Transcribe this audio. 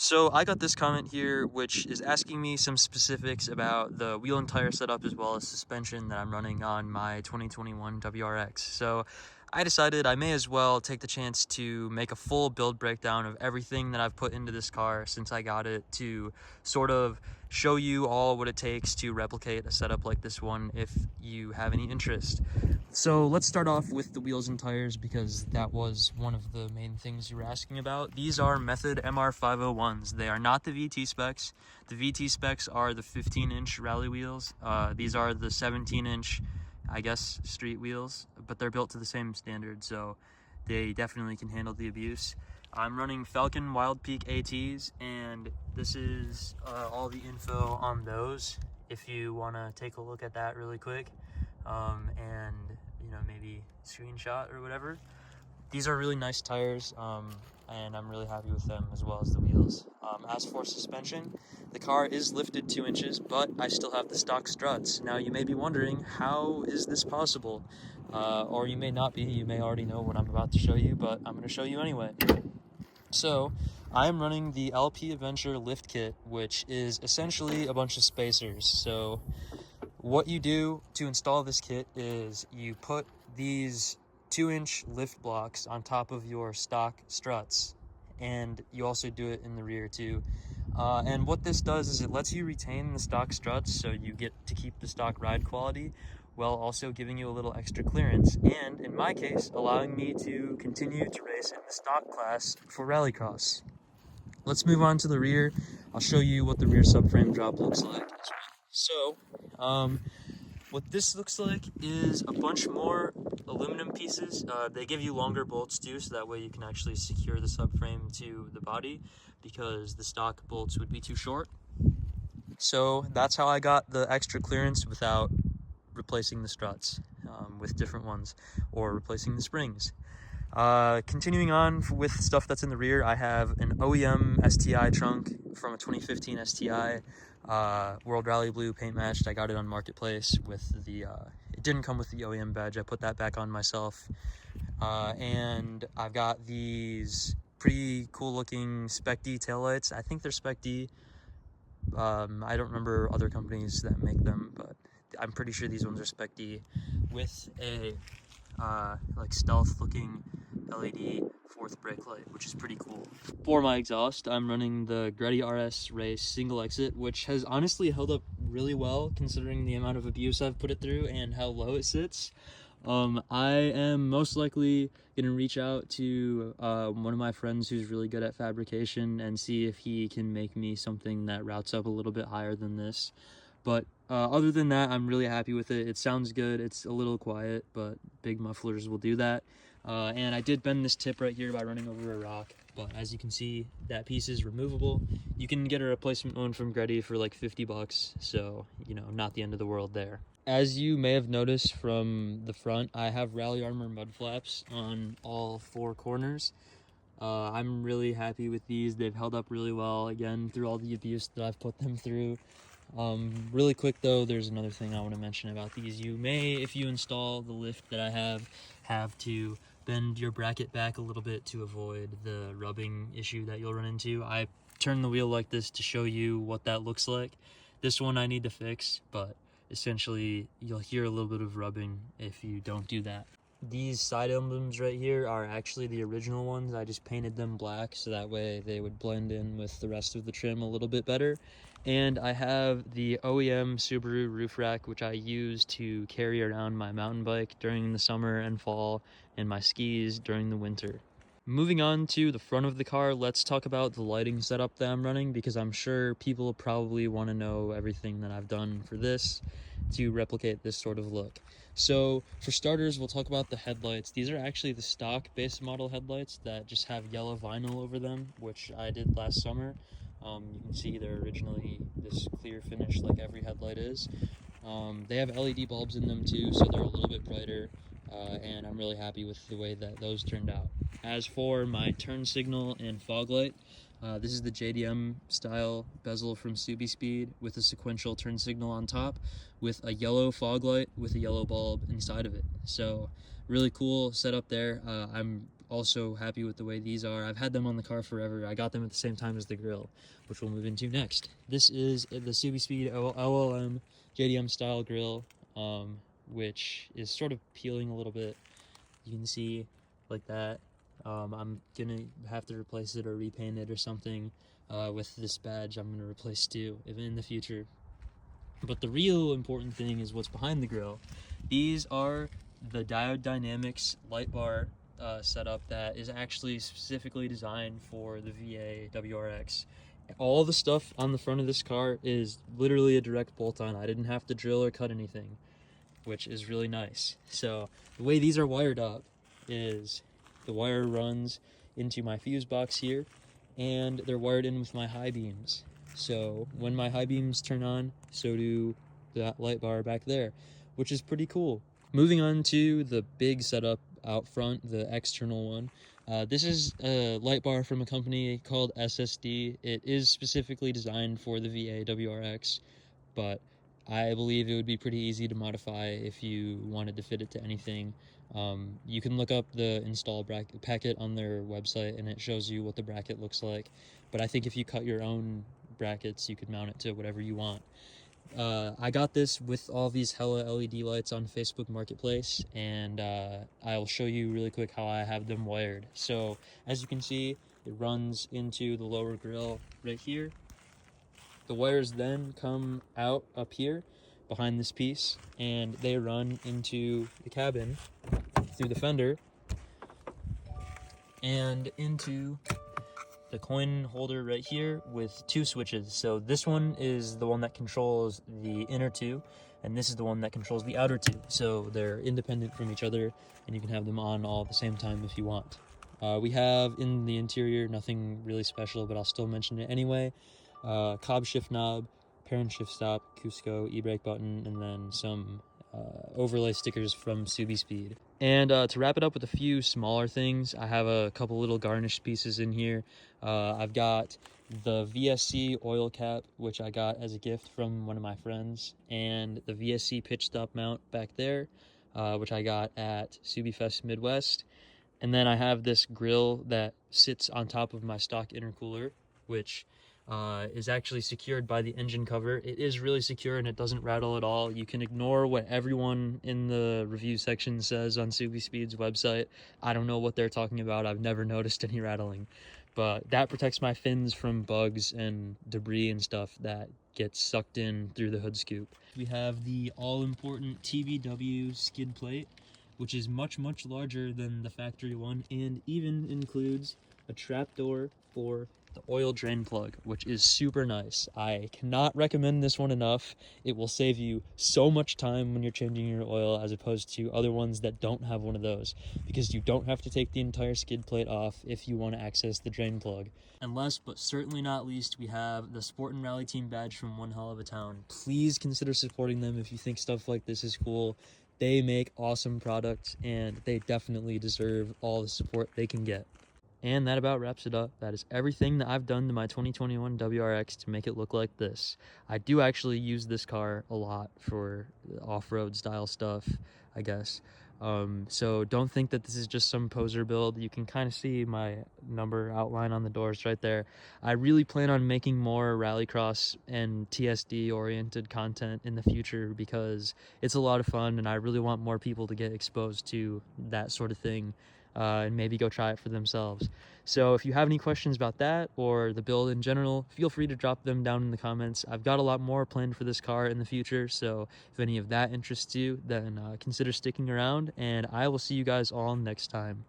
So I got this comment here which is asking me some specifics about the wheel and tire setup as well as suspension that I'm running on my 2021 WRX. So I decided I may as well take the chance to make a full build breakdown of everything that I've put into this car since I got it, to sort of show you all what it takes to replicate a setup like this one if you have any interest. So let's start off with the wheels and tires because that was one of the main things you were asking about. These are Method MR501s. They are not the VT specs. The VT specs are the 15-inch rally wheels. These are the 17-inch, I guess, street wheels, but they're built to the same standard, so they definitely can handle the abuse. I'm running Falcon Wild Peak ATs, and this is all the info on those if you want to take a look at that really quick, and maybe screenshot or whatever. These are really nice tires, and I'm really happy with them as well as the wheels. As for suspension, the car is lifted 2 inches, but I still have the stock struts. Now you may be wondering, how is this possible? Or you may not be, you may already know what I'm about to show you, but I'm going to show you anyway. So I'm running the LP Adventure lift kit, which is essentially a bunch of spacers. So what you do to install this kit is you put these 2-inch lift blocks on top of your stock struts, and you also do it in the rear too. And what this does is it lets you retain the stock struts, so you get to keep the stock ride quality while also giving you a little extra clearance, and in my case allowing me to continue to race in the stock class for rallycross. Let's move on to the rear. I'll show you what the rear subframe drop looks like as well. So what this looks like is a bunch more aluminum pieces. They give you longer bolts too, so that way you can actually secure the subframe to the body, because the stock bolts would be too short. So that's how I got the extra clearance without replacing the struts with different ones or replacing the springs. Continuing on with stuff that's in the rear, I have an OEM STI trunk from a 2015 STI World Rally Blue paint matched. I got it on Marketplace with the it didn't come with the OEM badge. I put that back on myself. And I've got these pretty cool looking Spec D taillights. I think they're Spec D. I don't remember other companies that make them, but I'm pretty sure these ones are Spec D, with a like stealth looking LED fourth brake light, which is pretty cool. For my exhaust, I'm running the WRX race single exit, which has honestly held up really well considering the amount of abuse I've put it through and how low it sits. I am most likely gonna reach out to one of my friends who's really good at fabrication and see if he can make me something that routes up a little bit higher than this. But other than that, I'm really happy with it. It sounds good. It's a little quiet, but big mufflers will do that. And I did bend this tip right here by running over a rock, but as you can see, that piece is removable. You can get a replacement one from Greddy for like 50 bucks, so not the end of the world there. As you may have noticed from the front, I have Rally Armor mud flaps on all 4 corners. I'm really happy with these. They've held up really well, again, through all the abuse that I've put them through. Really quick though, there's another thing I want to mention about these. You may, if you install the lift that I have to bend your bracket back a little bit to avoid the rubbing issue that you'll run into. I turn the wheel like this to show you what that looks like. This one I need to fix, but essentially you'll hear a little bit of rubbing if you don't do that. These side emblems right here are actually the original ones. I just painted them black so that way they would blend in with the rest of the trim a little bit better. And I have the OEM Subaru roof rack, which I use to carry around my mountain bike during the summer and fall, and my skis during the winter. Moving on to the front of the car, let's talk about the lighting setup that I'm running, because I'm sure people probably want to know everything that I've done for this to replicate this sort of look. So for starters, we'll talk about the headlights. These are actually the stock base model headlights that just have yellow vinyl over them, which I did last summer. You can see they're originally this clear finish like every headlight is. They have LED bulbs in them too, so they're a little bit brighter, and I'm really happy with the way that those turned out. As for my turn signal and fog light, this is the JDM style bezel from Subi Speed with a sequential turn signal on top with a yellow fog light with a yellow bulb inside of it. So really cool setup there. I'm also happy with the way these are. I've had them on the car forever. I got them at the same time as the grill, which we'll move into next. This is the SubiSpeed OLM JDM style grill, which is sort of peeling a little bit. You can see like that. I'm gonna have to replace it or repaint it or something. With this badge I'm gonna replace too in the future. But the real important thing is what's behind the grill. These are the Diode Dynamics light bar setup that is actually specifically designed for the VA WRX. All the stuff on the front of this car is literally a direct bolt-on. I didn't have to drill or cut anything, which is really nice. So the way these are wired up is the wire runs into my fuse box here, and they're wired in with my high beams. So when my high beams turn on, so do that light bar back there, which is pretty cool. Moving on to the big setup out front, the external one. This is a light bar from a company called SSD. It is specifically designed for the VA WRX, but I believe it would be pretty easy to modify if you wanted to fit it to anything. You can look up the install bracket packet on their website and it shows you what the bracket looks like. But I think if you cut your own brackets, you could mount it to whatever you want. I got this with all these Hella LED lights on Facebook Marketplace, and I'll show you really quick how I have them wired. So as you can see, it runs into the lower grill right here. The wires then come out up here behind this piece, and they run into the cabin through the fender and into the coin holder right here with two switches. So this one is the one that controls the inner two, and this is the one that controls the outer two. So they're independent from each other, and you can have them on all at the same time if you want. We have in the interior nothing really special, but I'll still mention it anyway. Cobb shift knob, parent shift stop, Cusco, e-brake button, and then some overlay stickers from SubiSpeed. And to wrap it up with a few smaller things, I have a couple little garnished pieces in here. I've got the VSC oil cap, which I got as a gift from one of my friends, and the VSC pitch stop mount back there, which I got at SubiFest Midwest. And then I have this grill that sits on top of my stock intercooler, which is actually secured by the engine cover. It is really secure and it doesn't rattle at all. You can ignore what everyone in the review section says on SubiSpeed's website. I don't know what they're talking about. I've never noticed any rattling. But that protects my fins from bugs and debris and stuff that gets sucked in through the hood scoop. We have the all-important TBW skid plate, which is much larger than the factory one, and even includes a trap door for the oil drain plug, which is super nice. I cannot recommend this one enough. It will save you so much time when you're changing your oil as opposed to other ones that don't have one of those, because you don't have to take the entire skid plate off if you want to access the drain plug. And last but certainly not least, we have the Sport and Rally Team badge from One Hell of a Town. Please consider supporting them if you think stuff like this is cool. They make awesome products and they definitely deserve all the support they can get. And that about wraps it up. That is everything that I've done to my 2021 WRX to make it look like this. I do actually use this car a lot for off-road style stuff, I guess. So don't think that this is just some poser build. You can kind of see my number outline on the doors right there. I really plan on making more rallycross and TSD oriented content in the future because it's a lot of fun and I really want more people to get exposed to that sort of thing. And maybe go try it for themselves. So if you have any questions about that or the build in general, feel free to drop them down in the comments. I've got a lot more planned for this car in the future, so if any of that interests you, then consider sticking around, and I will see you guys all next time.